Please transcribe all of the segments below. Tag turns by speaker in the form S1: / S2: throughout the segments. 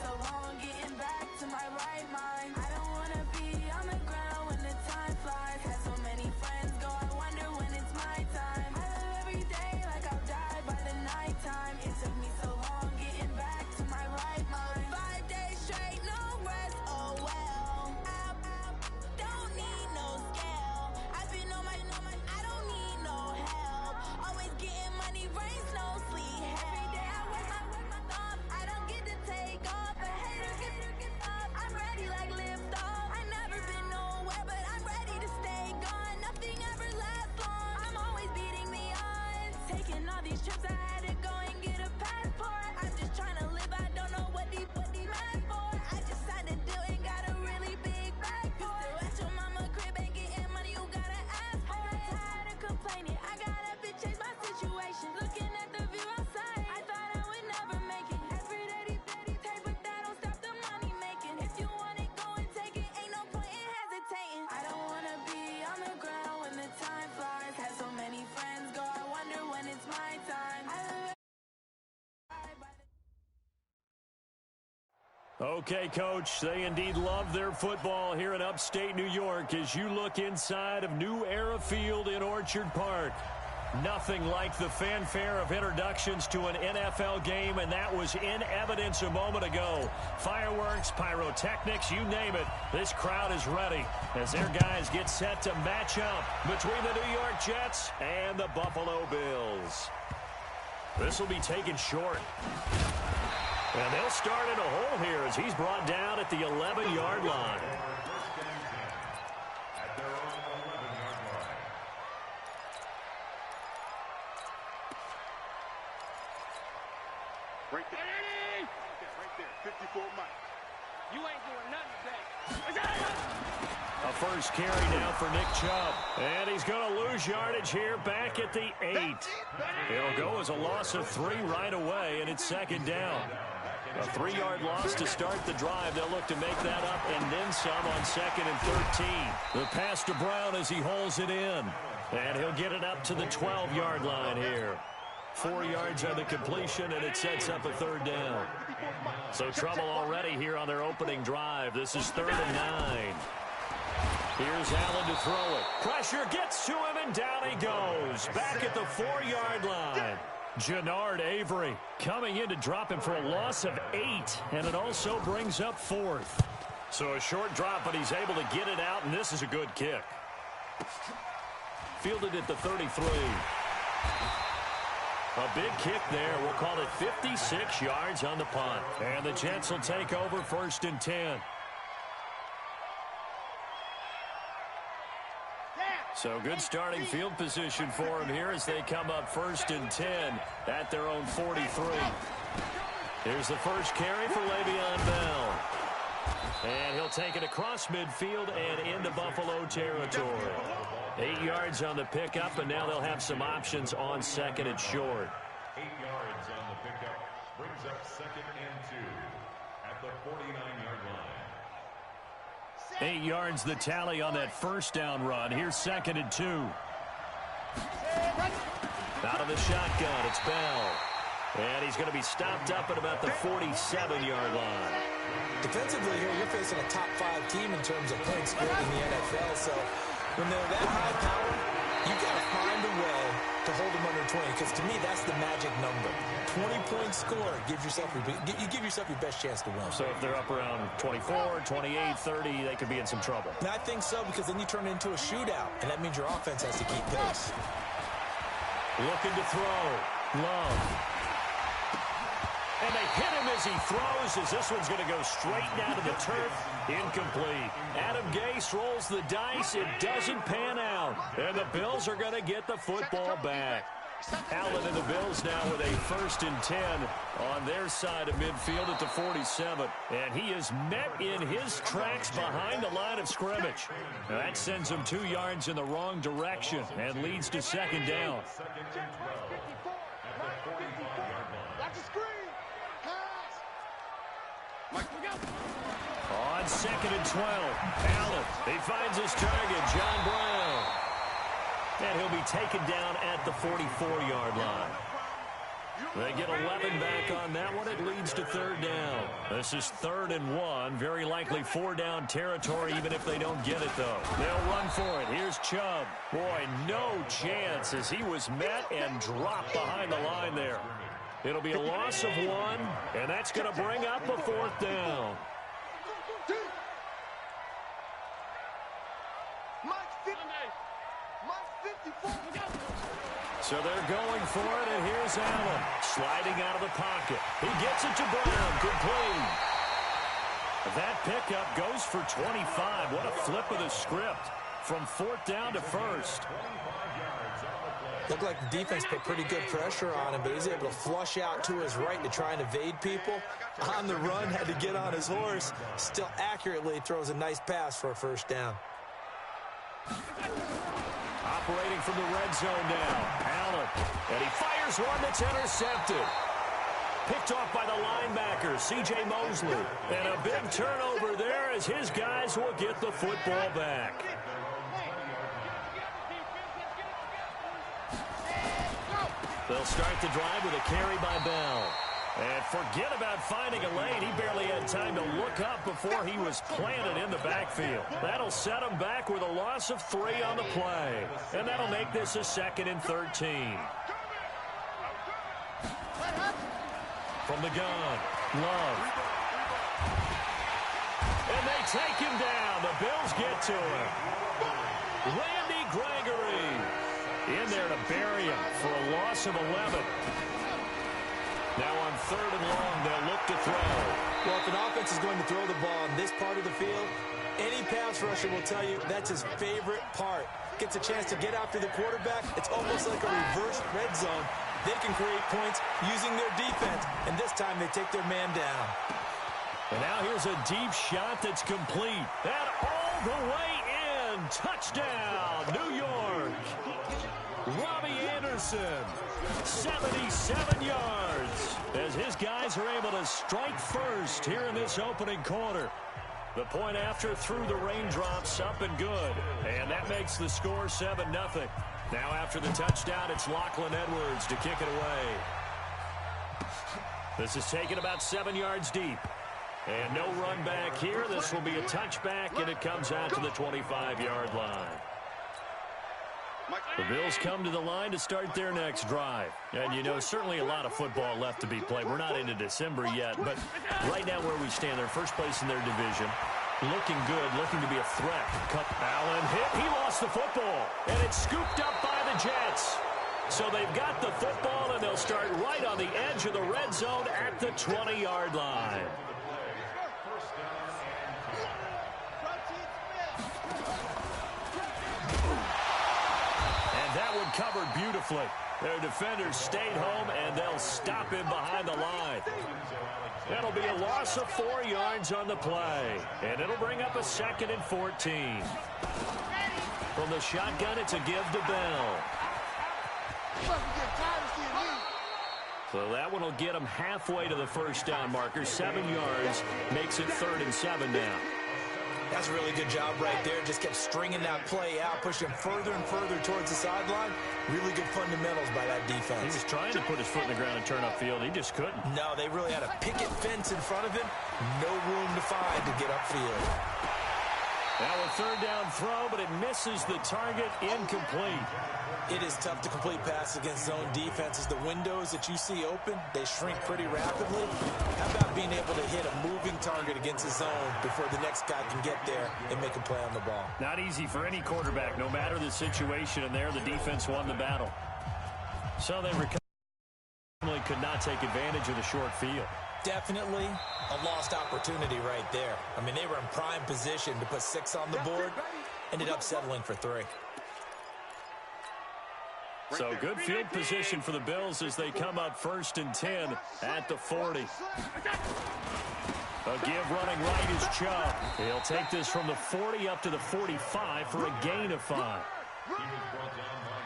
S1: so long getting back to my right mind. I don't wanna be on the ground when the time flies. Had so many friends go, I wonder when it's my time. I live every day like I'll die by the nighttime. It took me so long getting back to my right mind. 5 days straight, no rest, oh well. Don't need no scale. I've been on my, I don't need no help. Always getting money, rain, snow, sleet. Every day I work my thumb. I don't get to take off. A hater get up. I'm ready like lift off. I never been nowhere, but I'm ready to stay gone. Nothing ever lasts long. I'm always beating the odds. Taking all these trips, I had to go and get a passport. I'm just trying to live. I don't know what these mad for. I just signed a deal and got a really big bag for it. Still at your mama crib and getting money, you gotta ask for it. Tired of complaining, I gotta bitch change my situation. Looking at the view outside, I thought I would never make it. Every day these take, but that don't stop the money making. If you want it, go and take it. Ain't no point in hesitating. I don't wanna be on the ground when the time flies. Had so many friends go, I wonder when it's my time.
S2: Okay, Coach, they indeed love their football here in upstate New York as you look inside of New Era Field in Orchard Park. Nothing like the fanfare of introductions to an NFL game, and that was in evidence a moment ago. Fireworks, pyrotechnics, you name it. This crowd is ready as their guys get set to match up between the New York Jets and the Buffalo Bills. This will be taken short. And they'll start in a hole here as he's brought down at the 11-yard line.
S3: Right there, 54 Mike. You ain't doing nothing today.
S2: A first carry now for Nick Chubb. And he's going to lose yardage here back at the 8. It'll go as a loss of 3 right away, and it's second down. A 3-yard loss to start the drive. They'll look to make that up and then some on 2nd and 13. The pass to Brown as he holds it in. And he'll get it up to the 12-yard line here. 4 yards on the completion, and it sets up a 3rd down. So trouble already here on their opening drive. This is 3rd and 9. Here's Allen to throw it. Pressure gets to him, and down he goes. Back at the 4-yard line. Jannard Avery coming in to drop him for a loss of 8, and it also brings up 4th. So a short drop, but he's able to get it out, and this is a good kick. Fielded at the 33. A big kick there. We'll call it 56 yards on the punt. And the Jets will take over 1st and 10. So good starting field position for him here as they come up 1st and 10 at their own 43. Here's the first carry for Le'Veon Bell. And he'll take it across midfield and into Buffalo territory. 8 yards on the pickup, and now they'll have some options on 2nd and short.
S4: 8 yards on the pickup brings up 2nd and 2 at the 49-yard line.
S2: 8 yards the tally on that first down run. Here's 2nd and 2. Out of the shotgun, it's Bell. And he's going to be stopped up at about the 47-yard line.
S5: Defensively here, you're facing a top 5 team in terms of points scored in the NFL. So when they're that high power, you've got to find a way to hold them under 20, because to me, that's the magic number. 20-point score gives yourself you give yourself your best chance to win.
S2: So if they're up around 24, 28, 30, they could be in some trouble.
S5: And I think so, because then you turn it into a shootout, and that means your offense has to keep pace.
S2: Looking to throw. Love. And they hit him as he throws, as this one's going to go straight down to the turf. Incomplete. Adam Gase rolls the dice. It doesn't pan out. And the Bills are going to get the football back. Allen and the Bills now with a 1st and 10 on their side of midfield at the 47. And he is met in his tracks behind the line of scrimmage. Now that sends him 2 yards in the wrong direction and leads to 2nd down.
S4: 2nd and 12 at the 45-yard line.
S3: That's a screen. Pass. Mike, we go.
S2: On 2nd and 12, Allen, he finds his target, John Brown. And he'll be taken down at the 44-yard line. They get 11 back on that one. It leads to 3rd down. This is 3rd and 1. Very likely 4-down territory, even if they don't get it, though. They'll run for it. Here's Chubb. Boy, no chance as he was met and dropped behind the line there. It'll be a loss of 1, and that's going to bring up a 4th down. So they're going for it, and here's Allen sliding out of the pocket. He gets it to Brown, complete. That pickup goes for 25. What a flip of the script from 4th down to 1st.
S5: Looked like the defense put pretty good pressure on him, but he's able to flush out to his right to try and evade people. On the run, had to get on his horse. Still accurately throws a nice pass for a 1st down.
S2: Operating from the red zone now, Allen. And he fires one that's intercepted. Picked off by the linebacker, C.J. Mosley. And a big turnover there as his guys will get the football back. They'll start the drive with a carry by Bell. And forget about finding a lane. He barely had time to look up before he was planted in the backfield. That'll set him back with a loss of 3 on the play. And that'll make this a 2nd and 13. From the gun, Love. And they take him down. The Bills get to him. Randy Gregory in there to bury him for a loss of 11. Now on 3rd and long, they'll look to throw.
S5: Well, if an offense is going to throw the ball in this part of the field, any pass rusher will tell you that's his favorite part. Gets a chance to get after the quarterback. It's almost like a reverse red zone. They can create points using their defense, and this time they take their man down.
S2: And now here's a deep shot that's complete. That all the way in. Touchdown, New York. Robbie Anderson, 77 yards, as his guys are able to strike first here in this opening quarter. The point after through the raindrops, up and good. And that makes the score 7-0. Now after the touchdown, it's Lachlan Edwards to kick it away. This is taken about 7 yards deep. And no run back here. This will be a touchback, and it comes out to the 25-yard line. The Bills come to the line to start their next drive. And, you know, certainly a lot of football left to be played. We're not into December yet, but right now where we stand, they're first place in their division. Looking good, looking to be a threat. Allen hit. He lost the football, and it's scooped up by the Jets. So they've got the football, and they'll start right on the edge of the red zone at the 20-yard line. That one covered beautifully. Their defenders stayed home, and they'll stop him behind the line. That'll be a loss of 4 yards on the play, and it'll bring up a 2nd and 14. From the shotgun, it's a give to Bell. So that one will get him halfway to the 1st down marker. 7 yards makes it 3rd and 7 now.
S5: That's a really good job right there. Just kept stringing that play out, pushing further and further towards the sideline. Really good fundamentals by that defense.
S2: He was trying to put his foot in the ground and turn upfield. He just couldn't.
S5: No, they really had a picket fence in front of him. No room to find to get upfield.
S2: Now a 3rd down throw, but it misses the target. Incomplete.
S5: It is tough to complete passes against zone defenses. The windows that you see open, they shrink pretty rapidly. How about being able to hit a moving target against a zone before the next guy can get there and make a play on the ball?
S2: Not easy for any quarterback, no matter the situation, and there the defense won the battle. So they could not take advantage of the short field.
S5: Definitely a lost opportunity right there. I mean, they were in prime position to put 6 on the board, ended up settling for 3.
S2: So good field position for the Bills as they come up 1st and 10 at the 40. A give running right is Chubb. He'll take this from the 40 up to the 45 for a gain of 5.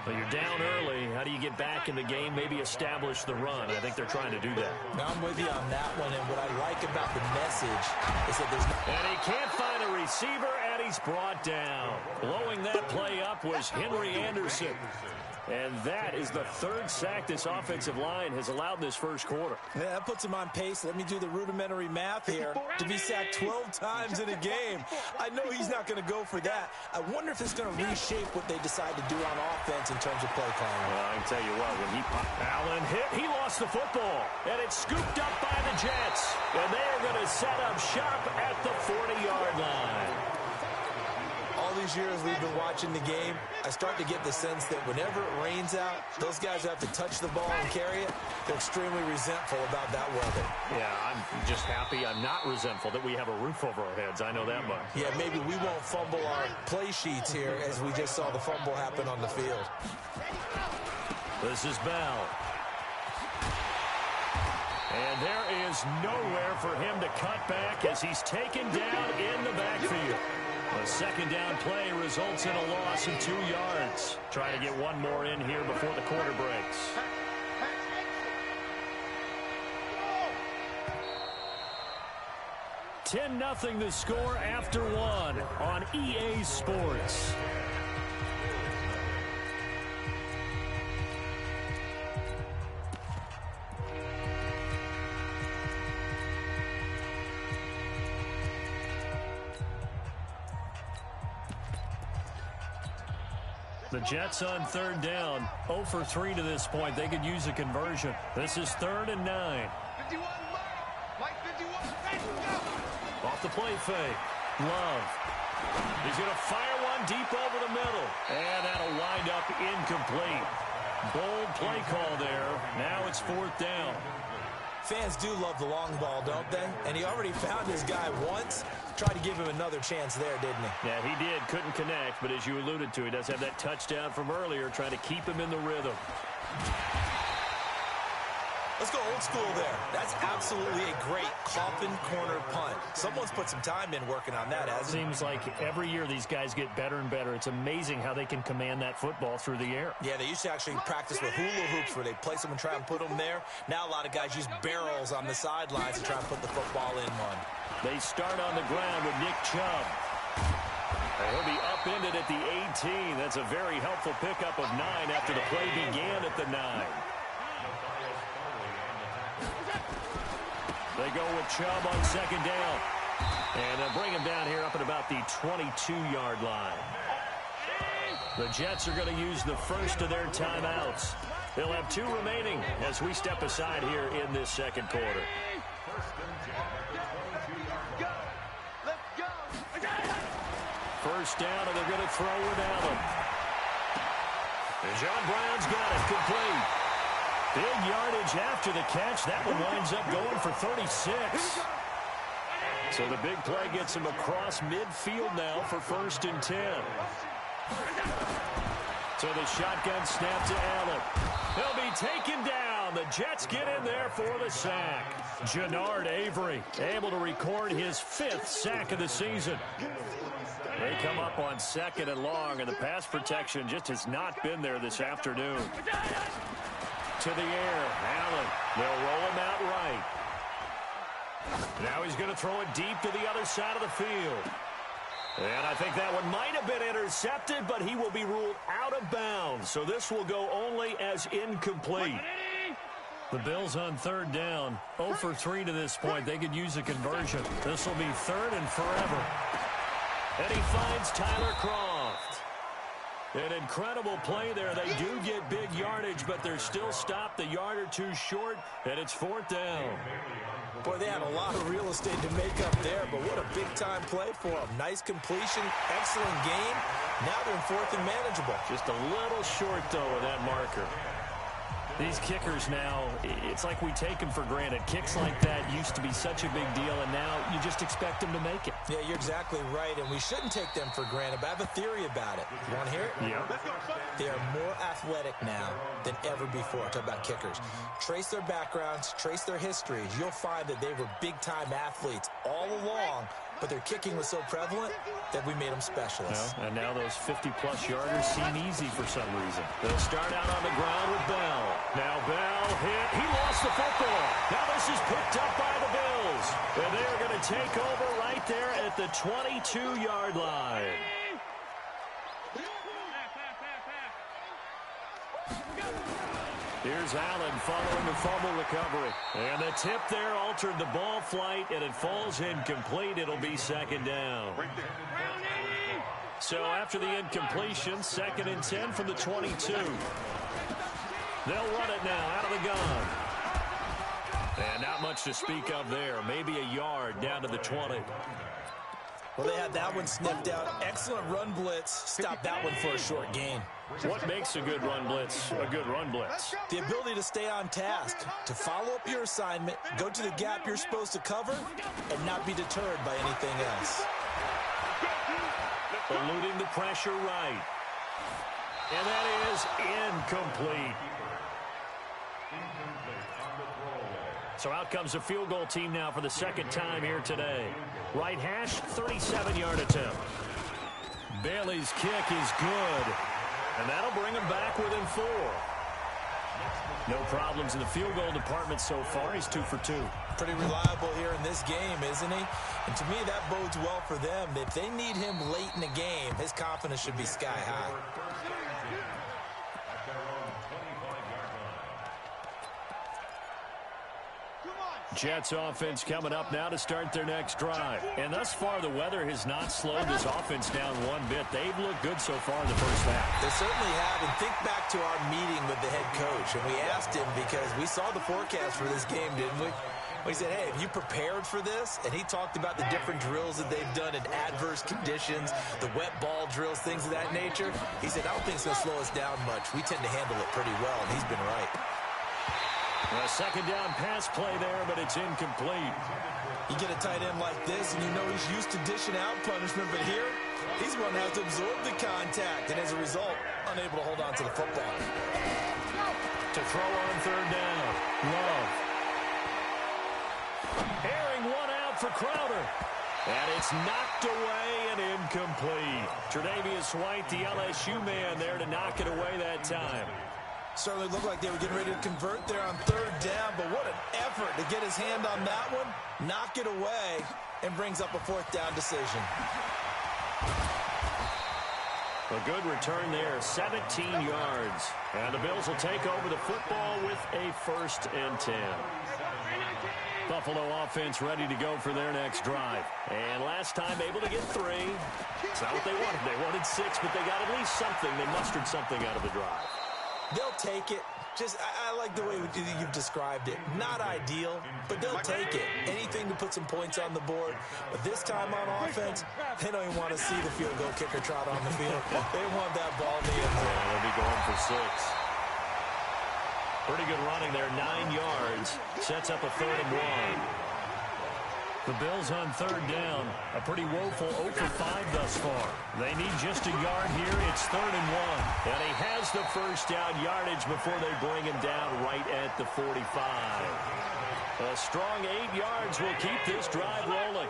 S2: But you're down early. How do you get back in the game? Maybe establish the run. I think they're trying to do that.
S5: Now, I'm with you on that one, and what I like about the message is that there's no...
S2: And he can't find a receiver, and he's brought down. Blowing that play up was Henry Anderson. And that is the third sack this offensive line has allowed in this first quarter.
S5: Yeah, that puts him on pace. Let me do the rudimentary math here. To be sacked 12 times in a game. I know he's not going to go for that. I wonder if it's going to reshape what they decide to do on offense in terms of play calling.
S2: Well, I can tell you what, when he popped Allen hit, he lost the football. And it's scooped up by the Jets. And they are going to set up shop at the 40-yard line.
S5: All these years we've been watching the game, I start to get the sense that whenever it rains out, those guys have to touch the ball and carry it. They're extremely resentful about that weather.
S2: Yeah, I'm just happy I'm not resentful that we have a roof over our heads. I know that much.
S5: Yeah, maybe we won't fumble our play sheets here as we just saw the fumble happen on the field.
S2: This is Bell. And there is nowhere for him to cut back as he's taken down in the backfield. A second down play results in a loss of 2 yards. Trying to get one more in here before the quarter breaks. $10-0 the score after one on EA Sports. The Jets on third down, 0 for 3 to this point. They could use a conversion. This is 3rd and 9.
S3: 51, Mike 51.
S2: Off the play fake. Love. He's going to fire one deep over the middle. And that'll wind up incomplete. Bold play call there. Now it's 4th down.
S5: Fans do love the long ball, don't they? And he already found his guy once. Tried to give him another chance there, didn't he?
S2: Yeah, he did. Couldn't connect, but as you alluded to, he does have that touchdown from earlier, trying to keep him in the rhythm.
S5: Let's go old school there. That's absolutely a great coffin corner punt. Someone's put some time in working on that, hasn't he?
S2: Seems like every year these guys get better and better. It's amazing how they can command that football through the air.
S5: Yeah, they used to actually practice with hula hoops where they place them and try and put them there. Now a lot of guys use barrels on the sidelines to try and put the football in one.
S2: They start on the ground with Nick Chubb. He'll be upended at the 18. That's a very helpful pickup of 9 after the play began at the 9. They go with Chubb on second down. And they'll bring him down here up at about the 22-yard line. The Jets are going to use the first of their timeouts. They'll have 2 remaining as we step aside here in this second quarter. First down, and they're going to throw without him. And John Brown's got it complete. Big yardage after the catch. That one winds up going for 36. So the big play gets him across midfield now for 1st and 10. So the shotgun snap to Allen. He'll be taken down. The Jets get in there for the sack. Jannard Avery able to record his 5th sack of the season. They come up on 2nd and long, and the pass protection just has not been there this afternoon. To the air, Allen. They'll roll him out right. Now he's going to throw it deep to the other side of the field. And I think that one might have been intercepted, but he will be ruled out of bounds. So this will go only as incomplete. The Bills on third down, 0 for 3 to this point. They could use a conversion. This will be 3rd and forever. And he finds Tyler Kroft. An incredible play there. They do get big yardage, but they're still stopped a yard or 2 short, and it's 4th down.
S5: Boy, they had a lot of real estate to make up there, but what a big-time play for them. Nice completion, excellent game. Now they're in 4th and manageable.
S2: Just a little short, though, of that marker. These kickers now, it's like we take them for granted. Kicks like that used to be such a big deal, and now you just expect them to make it.
S5: Yeah, you're exactly right, and we shouldn't take them for granted, but I have a theory about it. You want to hear it?
S2: Yeah.
S5: They are more athletic now than ever before. Talk about kickers. Trace their backgrounds, trace their histories. You'll find that they were big-time athletes all along, but their kicking was so prevalent that we made them specialists.
S2: Well, and now those 50-plus yarders seem easy for some reason. They'll start out on the ground with Bell. Now Bell hit. He lost the football. Now this is picked up by the Bills. And they are going to take over right there at the 22-yard line. Here's Allen following the fumble recovery. And the tip there altered the ball flight, and it falls incomplete. It'll be second down. So after the incompletion, 2nd and 10 from the 22. They'll run it now out of the gun. And not much to speak of there. Maybe a yard down to the 20.
S5: Well, they had that one sniffed out. Excellent run blitz. Stop that one for a short gain.
S2: What makes a good run blitz a good run blitz?
S5: The ability to stay on task, to follow up your assignment, go to the gap you're supposed to cover, and not be deterred by anything else.
S2: Eluding the pressure right. And that is incomplete. So out comes a field goal team now for the 2nd time here today. Right hash, 37-yard attempt. Bailey's kick is good. And that'll bring him back within 4. No problems in the field goal department so far. He's 2 for 2.
S5: Pretty reliable here in this game, isn't he? And to me, that bodes well for them. If they need him late in the game, his confidence should be sky high.
S2: Jets offense coming up now to start their next drive. And thus far, the weather has not slowed this offense down one bit. They've looked good so far in the first half.
S5: They certainly have. And think back to our meeting with the head coach. And we asked him because we saw the forecast for this game, didn't we? We said, hey, have you prepared for this? And he talked about the different drills that they've done in adverse conditions, the wet ball drills, things of that nature. He said, I don't think it's going to slow us down much. We tend to handle it pretty well, and he's been right.
S2: A 2nd down pass play there, but it's incomplete.
S5: You get a tight end like this, and you know he's used to dishing out punishment, but here, he's going to have to absorb the contact, and as a result, unable to hold on to the football.
S2: To throw on 3rd down, Love. Airing one out for Crowder. And it's knocked away and incomplete. Tre'Davious White, the LSU man there to knock it away that time.
S5: Certainly looked like they were getting ready to convert there on 3rd down, but what an effort to get his hand on that one, knock it away, and brings up a 4th down decision.
S2: A good return there, 17 yards. And the Bills will take over the football with a 1st and 10. Buffalo offense ready to go for their next drive. And last time able to get 3. It's not what they wanted. They wanted 6, but they got at least something. They mustered something out of the drive.
S5: They'll take it. I like the way you've described it. Not ideal, but they'll take it. Anything to put some points on the board. But this time on offense, they don't even want to see the field goal kicker trot on the field. They want that ball in the end zone.
S2: Yeah, they'll be going for 6. Pretty good running there, 9 yards. Sets up a 3rd and 1. The Bills on 3rd down. A pretty woeful 0 for 5 thus far. They need just a yard here. It's 3rd and 1. And he has the 1st down yardage before they bring him down right at the 45. A strong 8 yards will keep this drive rolling.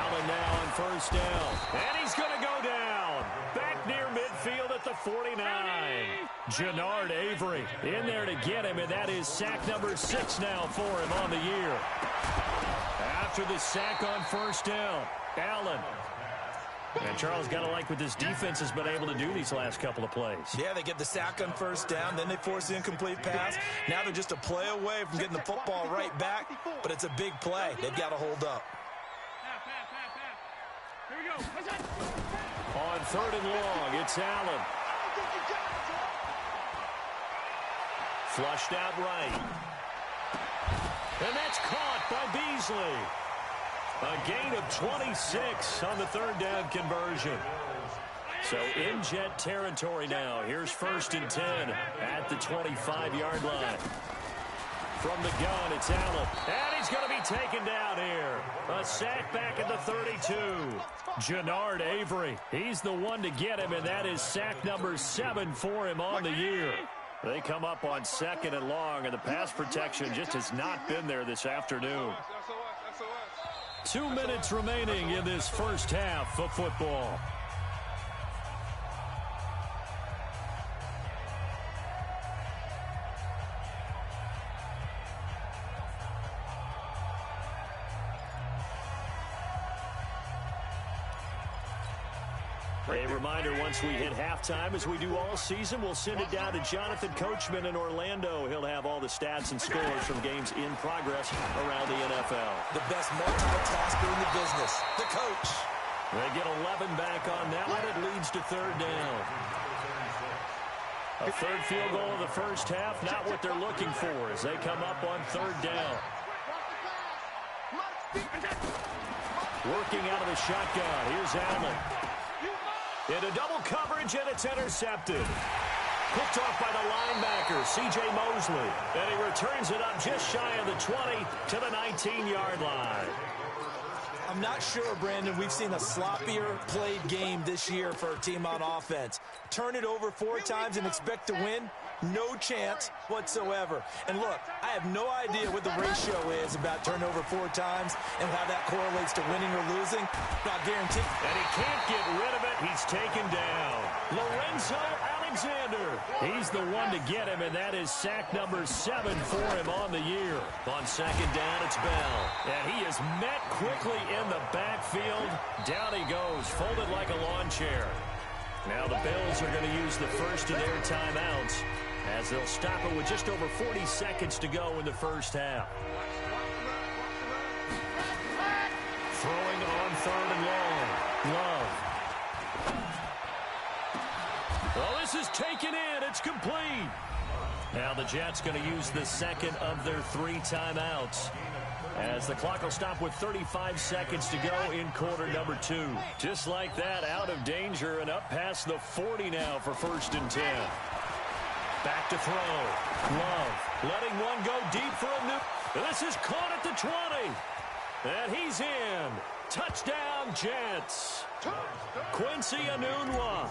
S2: Allen now on 1st down. And he's going to go down. Back near midfield at the 49. Jannard Avery in there to get him, and that is sack number 6 now for him on the year. After the sack on 1st down, Allen. And Charles, got to like what this defense has been able to do these last couple of plays.
S5: Yeah, they get the sack on 1st down, then they force the incomplete pass. Now they're just a play away from getting the football right back, but it's a big play. They've got to hold up.
S3: Here we go.
S2: On 3rd and long, it's Allen. Flushed out right. And that's caught by Beasley. A gain of 26 on the 3rd down conversion. So in Jet territory now. Here's 1st and 10 at the 25-yard line. From the gun, it's Allen. And he's going to be taken down here. A sack back at the 32. Jannard Avery. He's the one to get him, and that is sack number 7 for him on the year. They come up on 2nd and long, and the pass protection just has not been there this afternoon. 2 minutes remaining in this first half of football. A reminder, once we hit halftime, as we do all season, we'll send it down to Jonathan Coachman in Orlando. He'll have all the stats and scores from games in progress around the NFL.
S5: The best multitasker in the business, the coach.
S2: They get 11 back on that one. It leads to third down. A third field goal in the first half, not what they're looking for as they come up on third down. Working out of the shotgun. Here's Allen. Into double coverage, and it's intercepted. Picked off by the linebacker, C.J. Mosley. And he returns it up just shy of the 20 to the 19-yard line.
S5: I'm not sure, Brandon, we've seen a sloppier played game this year for a team on offense. Turn it over 4 times and expect to win? No chance whatsoever. And look, I have no idea what the ratio is about turnover 4 times and how that correlates to winning or losing. Not guaranteed.
S2: And he can't get rid of it. He's taken down. Lorenzo Alexander. He's the one to get him, and that is sack number 7 for him on the year. On second down, it's Bell. And he is met quickly in the backfield. Down he goes, folded like a lawn chair. Now the Bills are going to use the first of their timeouts as they'll stop it with just over 40 seconds to go in the first half. Throwing on third and long. Love. Well, this is taken in. It's complete. Now the Jets going to use the second of their 3 timeouts, as the clock will stop with 35 seconds to go in quarter number 2. Just like that, out of danger and up past the 40 now for 1st and 10. Back to throw. Love letting one go deep for a new. This is caught at the 20. And he's in. Touchdown, Jets. Quincy Enunwa,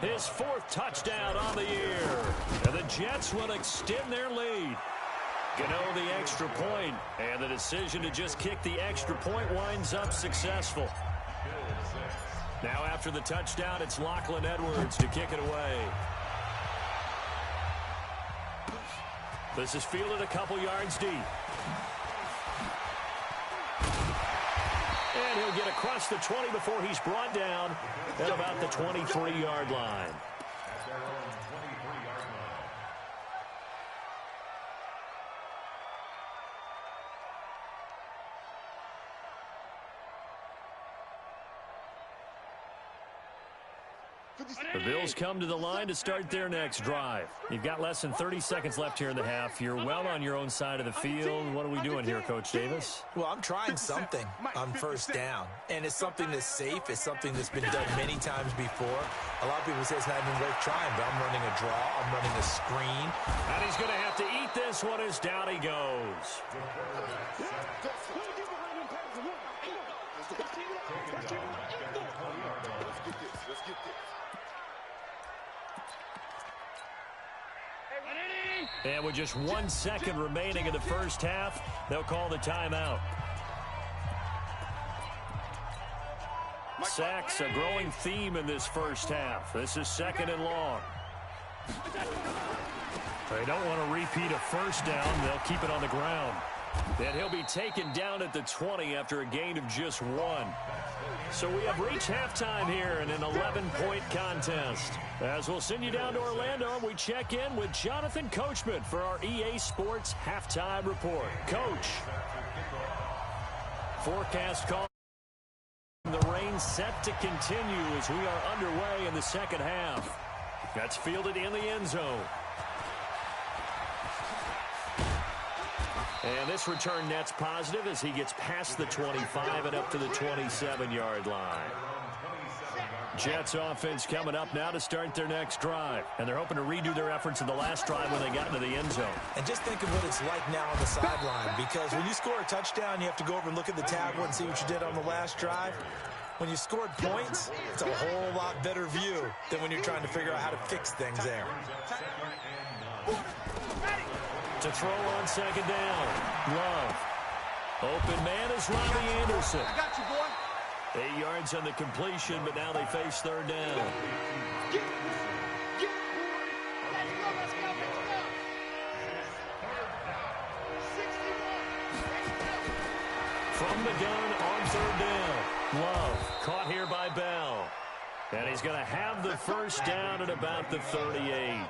S2: his 4th touchdown on the year. And the Jets will extend their lead. Gano the extra point, and the decision to just kick the extra point winds up successful. Now after the touchdown, it's Lachlan Edwards to kick it away. This is fielded a couple yards deep. And he'll get across the 20 before he's brought down at about the 23-yard line. The Bills come to the line to start their next drive. You've got less than 30 seconds left here in the half. You're well on your own side of the field. What are we doing here, Coach Davis?
S5: Well, I'm trying something on first down, and it's something that's safe. It's something that's been done many times before. A lot of people say it's not even worth trying, but I'm running a draw. I'm running a screen.
S2: And he's going to have to eat this one as down he goes.
S3: Let's get this.
S2: And with just 1 second remaining in the first half, they'll call the timeout. Sacks, a growing theme in this first half. This is 2nd and long. They don't want to repeat a first down. They'll keep it on the ground. And he'll be taken down at the 20 after a gain of just 1. So we have reached halftime here in an 11-point contest. As we'll send you down to Orlando, we check in with Jonathan Coachman for our EA Sports Halftime Report. Coach, forecast call. The rain set to continue as we are underway in the second half. That's fielded in the end zone. And this return net's positive as he gets past the 25 and up to the 27-yard line. Jets offense coming up now to start their next drive. And they're hoping to redo their efforts in the last drive when they got into the end zone.
S5: And just think of what it's like now on the sideline, because when you score a touchdown, you have to go over and look at the tablet and see what you did on the last drive. When you scored points, it's a whole lot better view than when you're trying to figure out how to fix things there.
S2: To throw on second down. Love. Open man is Robbie Anderson.
S3: I got you, boy.
S2: 8 yards on the completion, but now they face third down. From the gun on third down. Love caught here by Bell. And he's going to have the first down at about the 38.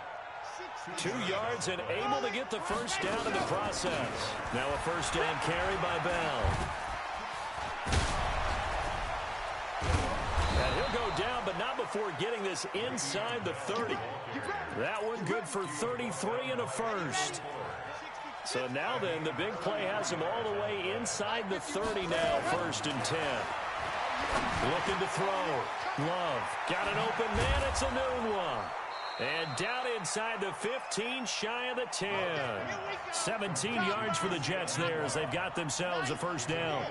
S2: 2 yards and able to get the first down in the process. Now a first down carry by Bell. And he'll go down, but not before getting this inside the 30. That one good for 33 and a first. So now then, the big play has him all the way inside the 30 now, 1st and 10. Looking to throw. Love got an open man. It's a noon one. And down inside the 15, shy of the 10. 17 yards for the Jets there as they've got themselves a first down.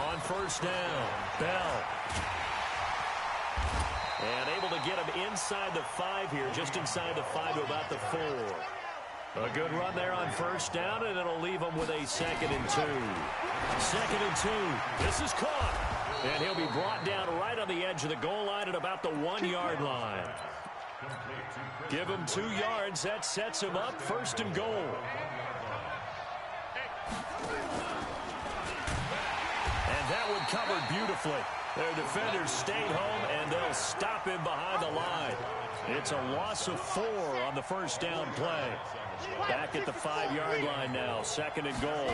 S2: On first down, Bell. And able to get him inside the 5 here, just inside the 5 to about the 4. A good run there on first down, and it'll leave him with a 2nd and 2. 2nd and 2. This is caught. And he'll be brought down right on the edge of the goal line at about the 1-yard line. Give him 2 yards. That sets him up 1st and goal. And that one covered beautifully. Their defenders stayed home, and they'll stop him behind the line. It's a loss of 4 on the first down play. Back at the 5-yard line now, 2nd and goal.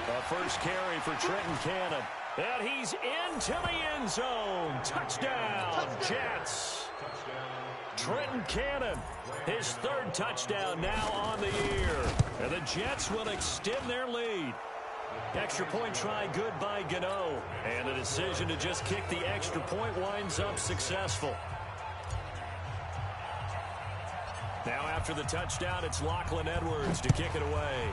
S2: A first carry for Trenton Cannon. And he's into the end zone. Touchdown, Jets. Trenton Cannon, his 3rd touchdown now on the year. And the Jets will extend their lead. Extra point try good by Gano. And the decision to just kick the extra point winds up successful. Now after the touchdown, it's Lachlan Edwards to kick it away.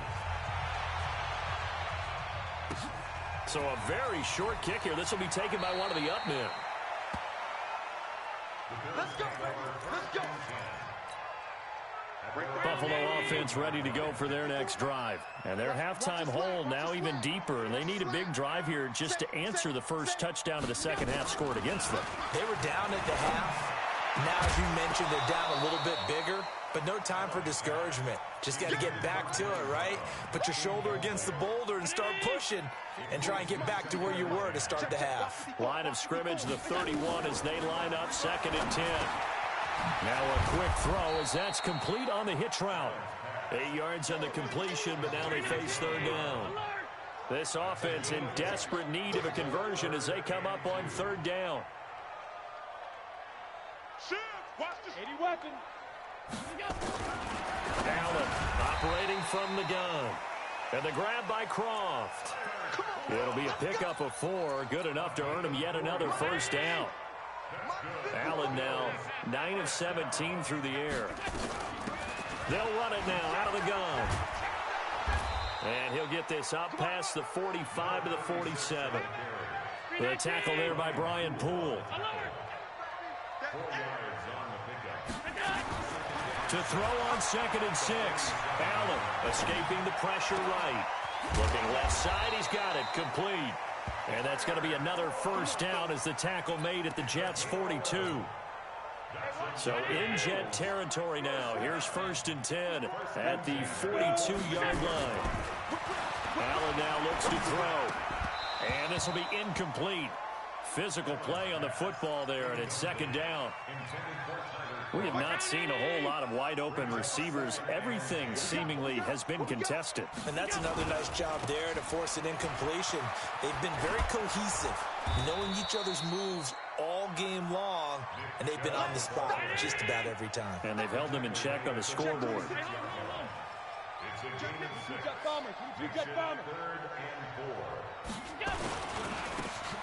S2: So a very short kick here. This will be taken by one of the up men.
S3: Let's go. Let's go.
S2: Buffalo offense ready to go for their next drive. And their halftime hole now even deeper. And they need a big drive here just to answer the first touchdown of the second half scored against them.
S5: They were down at the half. Now, as you mentioned, they're down a little bit bigger. But no time for discouragement. Just got to get back to it, right? Put your shoulder against the boulder and start pushing. And try and get back to where you were to start the half.
S2: Line of scrimmage, the 31 as they line up, 2nd and 10. Now a quick throw as that's complete on the hitch route. 8 yards on the completion, but now they face 3rd down. This offense in desperate need of a conversion as they come up on 3rd down.
S3: Watch this. 80 weapon.
S2: Allen operating from the gun. And the grab by Croft. It'll be a pickup of 4, good enough to earn him yet another first down. Allen now 9 of 17 through the air. They'll run it now out of the gun. And he'll get this up past the 45 to the 47. The tackle there by Brian Poole. To throw on 2nd and 6. Allen escaping the pressure right. Looking left side, he's got it, complete. And that's going to be another first down as the tackle made at the Jets' 42. So in Jet territory now. Here's 1st and 10 at the 42-yard line. Allen now looks to throw. And this will be incomplete. Physical play on the football there, and it's 2nd down. We have not seen a whole lot of wide-open receivers. Everything seemingly has been contested.
S5: And that's another nice job there to force an incompletion. They've been very cohesive, knowing each other's moves all game long, and they've been on the spot just about every time.
S2: And they've held them in check on the scoreboard.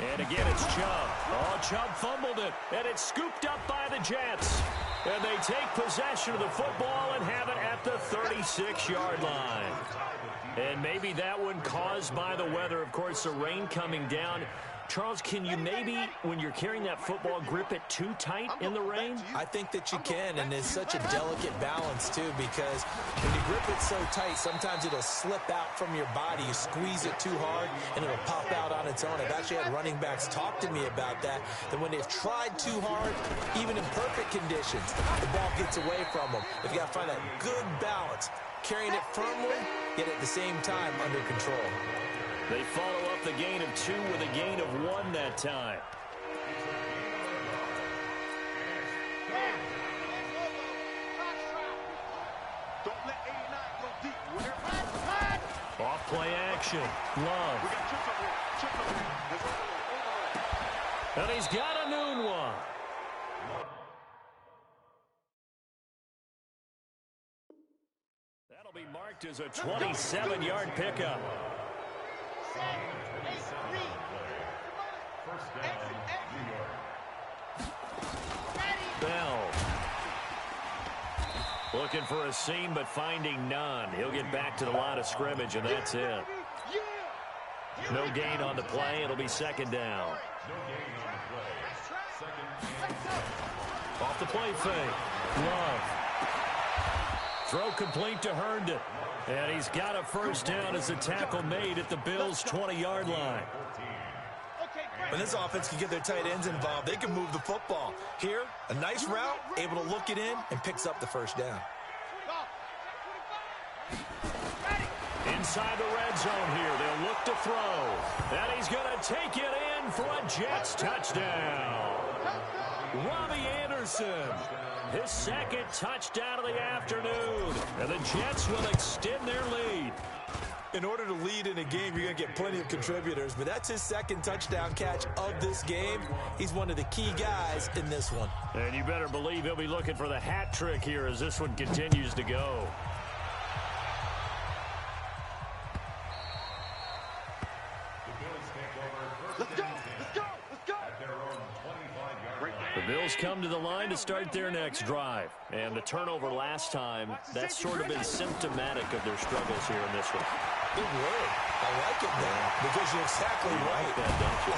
S2: And again, it's Chubb. Oh, Chubb fumbled it, and it's scooped up by the Jets. And they take possession of the football and have it at the 36-yard line. And maybe that one caused by the weather. Of course, the rain coming down. Charles, can you maybe, when you're carrying that football, grip it too tight in the rain?
S5: I think that you can, and it's such a delicate balance, too, because when you grip it so tight, sometimes it'll slip out from your body. You squeeze it too hard, and it'll pop out on its own. I've actually had running backs talk to me about that when they've tried too hard, even in perfect conditions, the ball gets away from them. They've got to find that good balance, carrying it firmly, yet at the same time under control.
S2: They follow up the gain of 2 with a gain of 1 that time.
S3: Don't let 89 go deep.
S2: Off play action. Love.
S3: We got chips over here. Chips over here. There's overload.
S2: And he's got a noon one. That'll be marked as a 27-yard pickup.
S4: First down, New York.
S2: Bell. Looking for a seam, but finding none. He'll get back to the line of scrimmage, and that's it. No gain on the play. It'll be second down.
S4: No gain on the play. Second and 10.
S2: Off the play fake. Love. Throw complete to Herndon. And he's got a first down as the tackle made at the Bills' 20-yard line.
S5: When this offense can get their tight ends involved, they can move the football. Here, a nice route, able to look it in, and picks up the first down.
S2: Inside the red zone here, they'll look to throw. And he's going to take it in for a Jets touchdown. Robbie Anderson, his second touchdown of the afternoon. And the Jets will extend their lead.
S5: In order to lead in a game, you're going to get plenty of contributors, but that's his second touchdown catch of this game. He's one of the key guys in this one.
S2: And you better believe he'll be looking for the hat trick here as this one continues to go. The Bills come to the line to start their next drive. And the turnover last time, that's sort of been symptomatic of their struggles here in this one.
S5: Good word. I like it now because you're exactly right.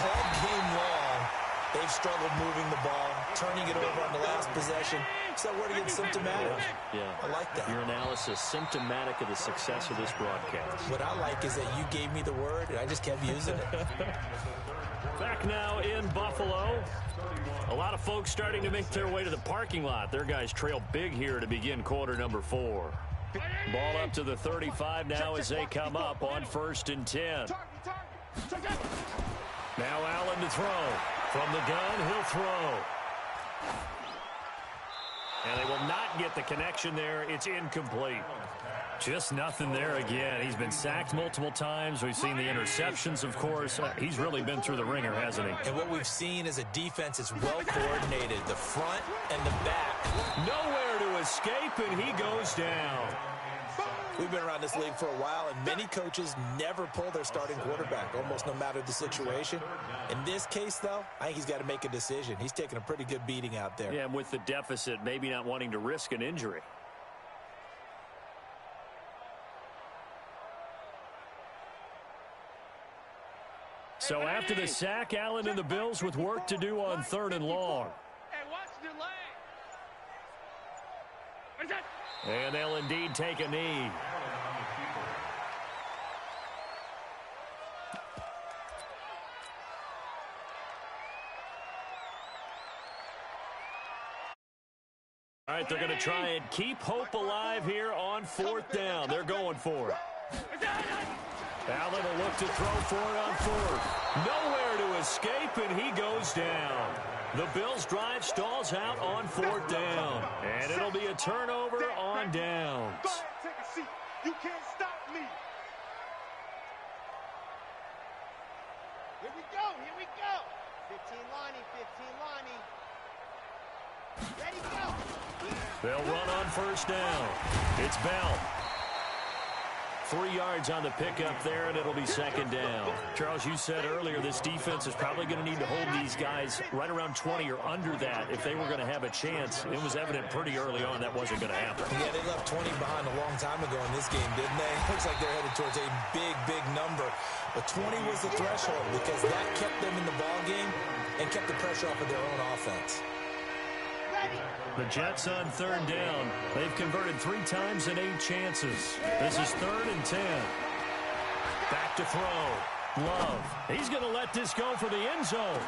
S5: All game long, they've struggled moving the ball, turning it over on the last possession. Is that word again, symptomatic?
S2: Yeah.
S5: I like that.
S2: Your analysis, symptomatic of the success of this broadcast.
S5: What I like is that you gave me the word, and I just kept using it.
S2: Back now in Buffalo. A lot of folks starting to make their way to the parking lot. Their guys trail big here to begin quarter number 4. Ball up to the 35 now as they come up on 1st and 10. Now Allen to throw. From the gun, he'll throw. And they will not get the connection there. It's incomplete. Just nothing there again. He's been sacked multiple times. We've seen the interceptions, of course. He's really been through the ringer, hasn't he?
S5: And what we've seen is a defense is well coordinated, the front and the back.
S2: Nowhere to escape, and he goes down.
S5: We've been around this league for a while, and many coaches never pull their starting quarterback, almost no matter the situation. In this case, though, I think he's got to make a decision. He's taking a pretty good beating out there.
S2: Yeah, with the deficit, maybe not wanting to risk an injury. So after the sack, Allen and the Bills with work to do on 3rd and long.
S3: Hey, watch the lane.
S2: And they'll indeed take a knee. All right, they're going to try and keep hope alive here on 4th down. They're going for it. Allen will look to throw for it on 4th. Nowhere to escape, and he goes down. The Bills' drive stalls out on 4th down. And it'll be a turnover on downs.
S3: Go ahead, take a seat. You can't stop me.
S6: Here we go, here we go. 15 Lonnie, 15 Lonnie. Ready, go.
S2: They'll run on 1st down. It's Bell. 3 yards on the pickup there, and it'll be 2nd down. Charles, you said earlier this defense is probably going to need to hold these guys right around 20 or under that if they were going to have a chance. It was evident pretty early on that wasn't going to happen.
S5: Yeah, they left 20 behind a long time ago in this game, didn't they? Looks like they're headed towards a big, big number. But 20 was the threshold because that kept them in the ball game and kept the pressure off of their own offense.
S2: The Jets on 3rd down. They've converted 3 times in 8 chances. This is 3rd and 10. Back to throw. Love. He's going to let this go for the end zone.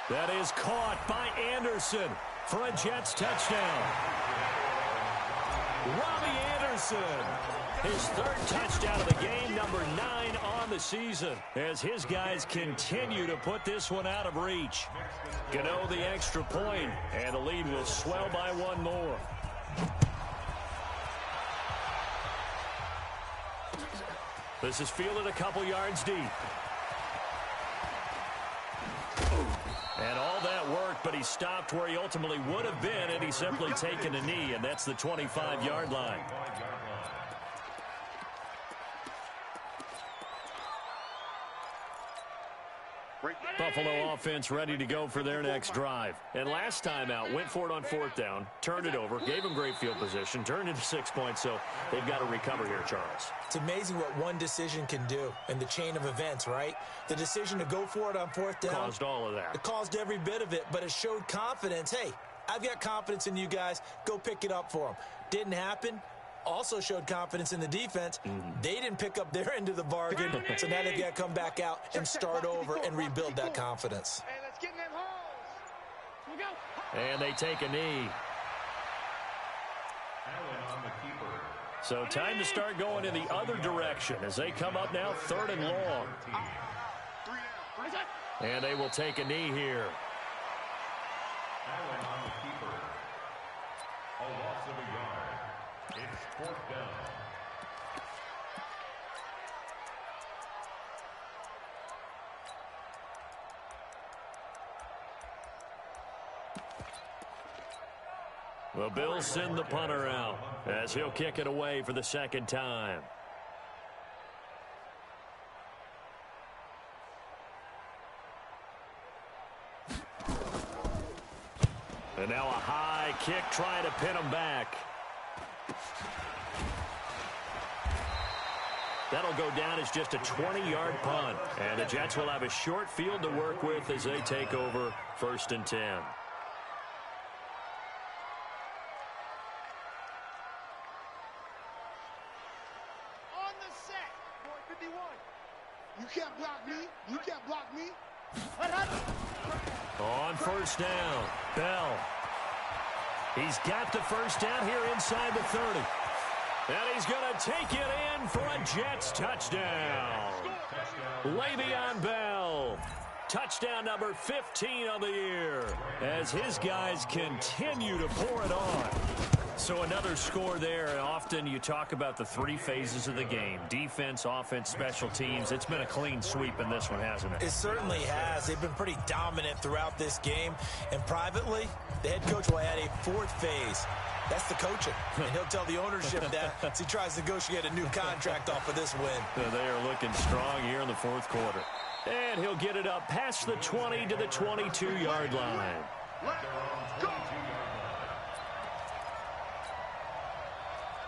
S2: That is caught by Anderson for a Jets touchdown. Robbie Anderson. His 3rd touchdown of the game, number 9 on the season, as his guys continue to put this one out of reach. Gano the extra point, and the lead will swell by 1 more. This is fielded a couple yards deep. And all that work, but he stopped where he ultimately would have been had he simply taken a knee, and that's the 25-yard line. Buffalo offense ready to go for their next drive. And last time out, went for it on fourth down, turned it over, gave them great field position, turned into 6 points, so they've got to recover here, Charles.
S5: It's amazing what one decision can do in the chain of events, right? The decision to go for it on fourth down.
S2: Caused all of that.
S5: It caused every bit of it, but it showed confidence. Hey, I've got confidence in you guys. Go pick it up for them. Didn't happen. Also showed confidence in the defense. They didn't pick up their end of the bargain, so now they've got to come back out and start over and rebuild that confidence.
S6: Hey, let's get in them holes. Here we go.
S2: And they take a knee. So time to start going in the other direction as they come up now, 3rd and long. And they will take a knee here.
S4: Allen on the keeper. A loss of a yard. It's 4th down.
S2: The Bills send the punter out as he'll kick it away for the second time. And now a high kick trying to pin him back. That'll go down as just a 20-yard punt. And the Jets will have a short field to work with as they take over 1st and 10.
S6: On the set. Boy, 51. You can't block me. You can't block me.
S2: On 1st down, Bell. He's got the 1st down here inside the 30. And he's going to take it in for a Jets touchdown. Le'Veon Bell. Touchdown number 15 of the year as his guys continue to pour it on. So another score there, and often you talk about the 3 phases of the game. Defense, offense, special teams. It's been a clean sweep in this one, hasn't it?
S5: It certainly has. They've been pretty dominant throughout this game. And privately, the head coach will add a 4th phase. That's the coaching. And he'll tell the ownership that as he tries to negotiate a new contract off of this win.
S2: They are looking strong here in the 4th quarter. And he'll get it up past the 20 to the 22-yard line.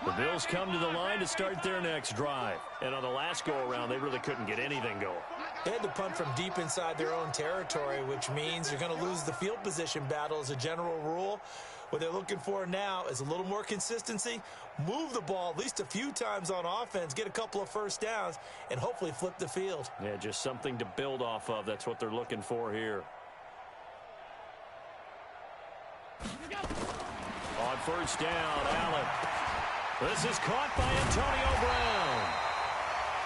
S2: The Bills come to the line to start their next drive. And on the last go-around, they really couldn't get anything going.
S5: They had to punt from deep inside their own territory, which means you're going to lose the field position battle as a general rule. What they're looking for now is a little more consistency, move the ball at least a few times on offense, get a couple of 1st downs, and hopefully flip the field.
S2: Yeah, just something to build off of. That's what they're looking for here. On 1st down, Allen. This is caught by Antonio Brown.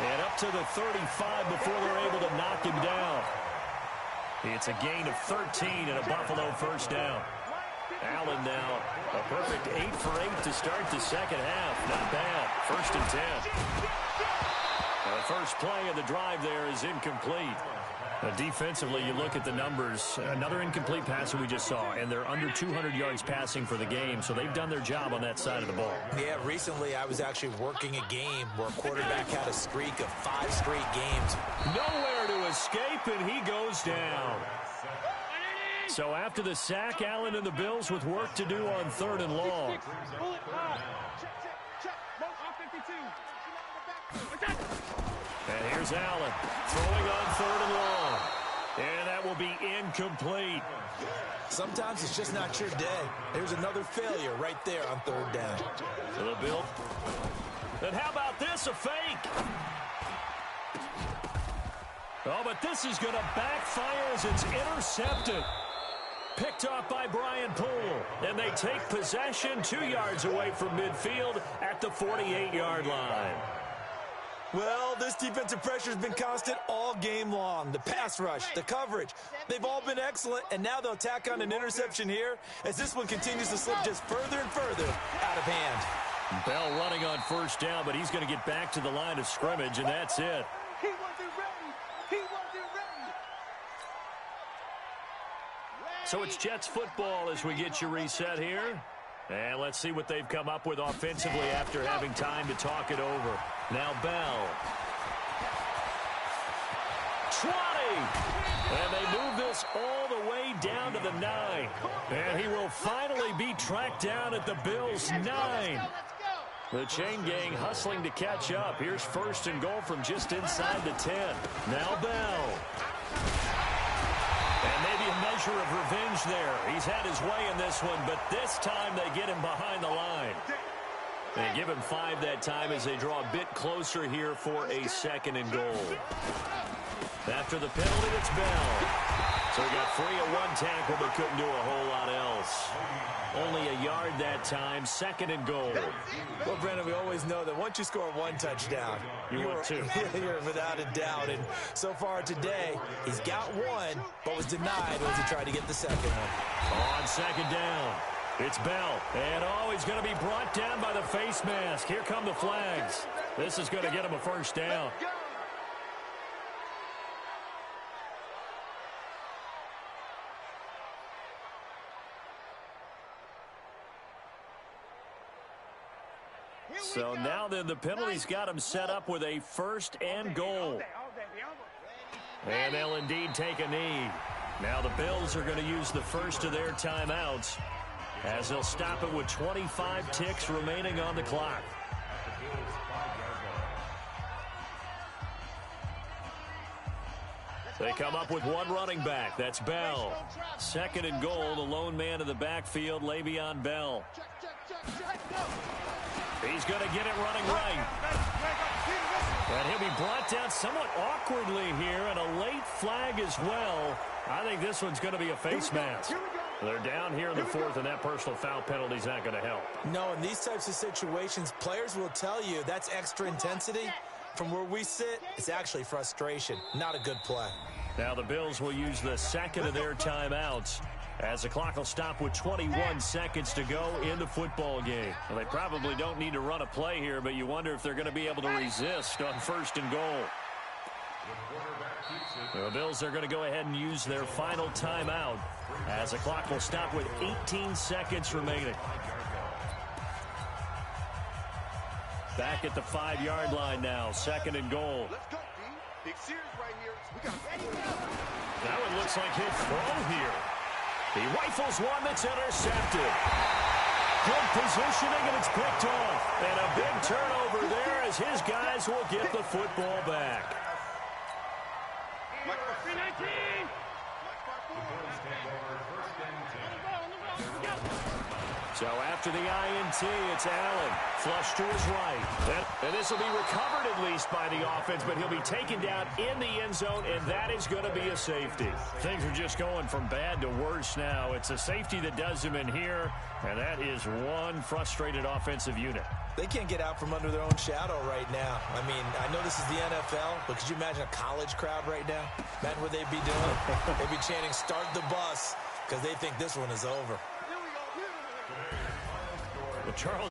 S2: And up to the 35 before they're able to knock him down. It's a gain of 13 and a Buffalo 1st down. Allen now a perfect 8 for 8 to start the second half. Not bad. 1st and 10. The first play of the drive there is incomplete. Defensively, you look at the numbers. Another incomplete pass that we just saw, and they're under 200 yards passing for the game, so they've done their job on that side of the ball.
S5: Yeah, recently I was actually working a game where a quarterback had a streak of 5 straight games.
S2: Nowhere to escape, and he goes down. So after the sack, Allen and the Bills with work to do on 3rd and long. And here's Allen throwing on 3rd and long. And that will be incomplete.
S5: Sometimes it's just not your day. There's another failure right there on 3rd down.
S2: So the Bills. And how about this, a fake? Oh, but this is going to backfire as it's intercepted. Picked off by Brian Poole. And they take possession 2 yards away from midfield at the 48-yard line.
S5: Well, this defensive pressure has been constant all game long. The pass rush, the coverage, they've all been excellent, and now they'll tack on an interception here as this one continues to slip just further and further out of hand.
S2: Bell running on first down, but he's going to get back to the line of scrimmage, and that's it.
S6: He wasn't ready. He wasn't ready.
S2: So it's Jets football as we get you reset here. And let's see what they've come up with offensively after having time to talk it over. Now Bell. 20. And they move this all the way down to the 9. And he will finally be tracked down at the Bills' 9. The chain gang hustling to catch up. Here's first and goal from just inside the 10. Now Bell. And maybe a measure of revenge there. He's had his way in this one, but this time they get him behind the line. They give him 5 that time as they draw a bit closer here for a second and goal. After the penalty, it's Bell. So he got free of one tackle, but couldn't do a whole lot else. Only a yard that time, second and goal.
S5: Well, Brandon, we always know that once you score one touchdown,
S2: you're
S5: without a doubt. And so far today, he's got one, but was denied as he tried to get the second one.
S2: On second down, it's Bell. And, he's going to be brought down by the face mask. Here come the flags. This is going to get him a first down. So now then the penalty's got him set up with a first and goal. And they'll indeed take a knee. Now the Bills are going to use the first of their timeouts as they'll stop it with 25 ticks remaining on the clock. They come up with one running back. That's Bell. Second and goal, the lone man in the backfield, Le'Veon Bell. He's going to get it running right. And he'll be brought down somewhat awkwardly here, and a late flag as well. I think this one's going to be a face mask. They're down here in the fourth, and that personal foul penalty is not going to help.
S5: No, in these types of situations, players will tell you that's extra intensity. From where we sit, it's actually frustration. Not a good play.
S2: Now the Bills will use the second of their timeouts as the clock will stop with 21 seconds to go in the football game. Well, they probably don't need to run a play here, but you wonder if they're going to be able to resist on first and goal. The Bills are going to go ahead and use their final timeout as the clock will stop with 18 seconds remaining. Back at the 5-yard line now, second and goal.
S6: Let's go, D. Big series right here. We got
S2: Now it looks like he'll throw here. He rifles one that's intercepted. Good positioning, and it's picked off. And a big turnover there as his guys will get the football back. So after the INT, it's Allen. Flush to his right. And this will be recovered at least by the offense, but he'll be taken down in the end zone, and that is going to be a safety. Things are just going from bad to worse now. It's a safety that does them in here, and that is one frustrated offensive unit.
S5: They can't get out from under their own shadow right now. I mean, I know this is the NFL, but could you imagine a college crowd right now? Imagine what they'd be doing. They'd be chanting, "Start the bus," because they think this one is over.
S2: Well, Charles